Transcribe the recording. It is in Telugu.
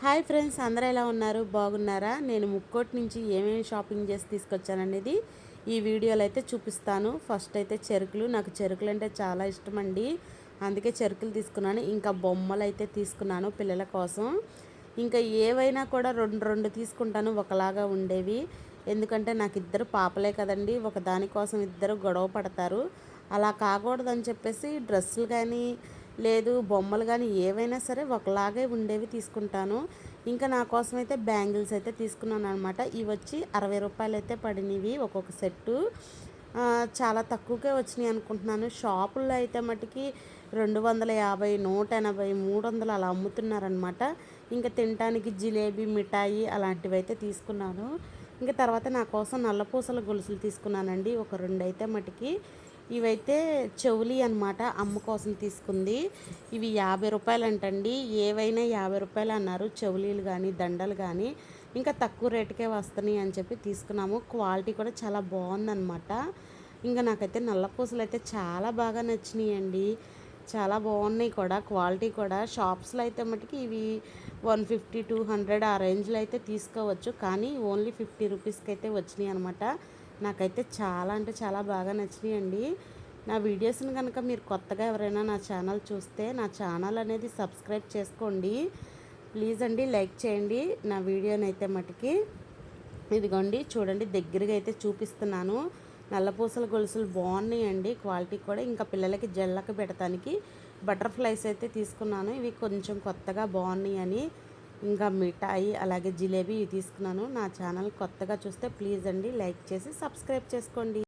హాయ్ ఫ్రెండ్స్, అందరూ ఎలా ఉన్నారు? బాగున్నారా? నేను ముక్కోటి నుంచి ఏమేమి షాపింగ్ చేసి తీసుకొచ్చాననేది ఈ వీడియోలో అయితే చూపిస్తాను. ఫస్ట్ అయితే చెరుకులు. నాకు చెరుకులు అంటే చాలా ఇష్టం అండి. అందుకే చెరుకులు తీసుకున్నాను. ఇంకా బొమ్మలు అయితే తీసుకున్నాను పిల్లల కోసం. ఇంకా ఏవైనా కూడా రెండు రెండు తీసుకుంటాను, ఒకలాగా ఉండేవి. ఎందుకంటే నాకు ఇద్దరు పాపలే కదండి, ఒక దానికోసం ఇద్దరు గొడవ పడతారు. అలా కాకూడదని చెప్పేసి డ్రెస్సులు కానీ లేదు బొమ్మలు కానీ ఏవైనా సరే ఒకలాగే ఉండేవి తీసుకుంటాను. ఇంకా నా కోసం అయితే బ్యాంగిల్స్ అయితే తీసుకున్నాను అనమాట. ఇవి వచ్చి 60 రూపాయలు అయితే పడినవి ఒక్కొక్క సెట్టు. చాలా తక్కువకే వచ్చినాయి అనుకుంటున్నాను. షాపుల్లో అయితే మటుకి 250, 180, 300 అలా అమ్ముతున్నారనమాట. ఇంకా తినటానికి జిలేబీ మిఠాయి అలాంటివి అయితే తీసుకున్నాను. ఇంకా తర్వాత నా కోసం నల్లపూసల గొలుసులు తీసుకున్నానండి, ఒక 2 అయితే మటుకి. ఇవైతే చెవులి అనమాట, అమ్మ కోసం తీసుకుంది. ఇవి 50 రూపాయలు అంటండి. ఏవైనా 50 రూపాయలు అన్నారు, చెవులీలు కానీ దండలు కానీ. ఇంకా తక్కువ రేటుకే వస్తున్నాయి అని చెప్పి తీసుకున్నాము. క్వాలిటీ కూడా చాలా బాగుందన్నమాట. ఇంకా నాకైతే నల్లపూసలు అయితే చాలా బాగా నచ్చినాయండి. చాలా బాగున్నాయి కూడా, క్వాలిటీ కూడా. షాప్స్లో అయితే మటుకి ఇవి 150, 200 ఆ రేంజ్లో అయితే తీసుకోవచ్చు, కానీ ఓన్లీ 50 రూపీస్కి అయితే వచ్చినాయి అనమాట. నాకైతే చాలా అంటే చాలా బాగా నచ్చినాయండి. నా వీడియోస్ని కనుక మీరు కొత్తగా ఎవరైనా నా ఛానల్ చూస్తే నా ఛానల్ అనేది సబ్స్క్రైబ్ చేసుకోండి ప్లీజ్ అండి, లైక్ చేయండి నా వీడియోని అయితే మటుకి. ఇదిగోండి చూడండి, దగ్గరగా అయితే చూపిస్తున్నాను. నల్లపూసల గొలుసులు బాగున్నాయండి, క్వాలిటీ కూడా. ఇంకా పిల్లలకి జళ్ళకి పెడతానికి బటర్ఫ్లైస్ అయితే తీసుకున్నాను. ఇవి కొంచెం కొత్తగా బాగున్నాయి అని. ఇంకా మిఠాయి అలాగే జిలేబీ ఇవి తీసుకున్నాను. నా ఛానల్ కొత్తగా చూస్తే ప్లీజ్ అండి లైక్ చేసి సబ్స్క్రైబ్ చేసుకోండి.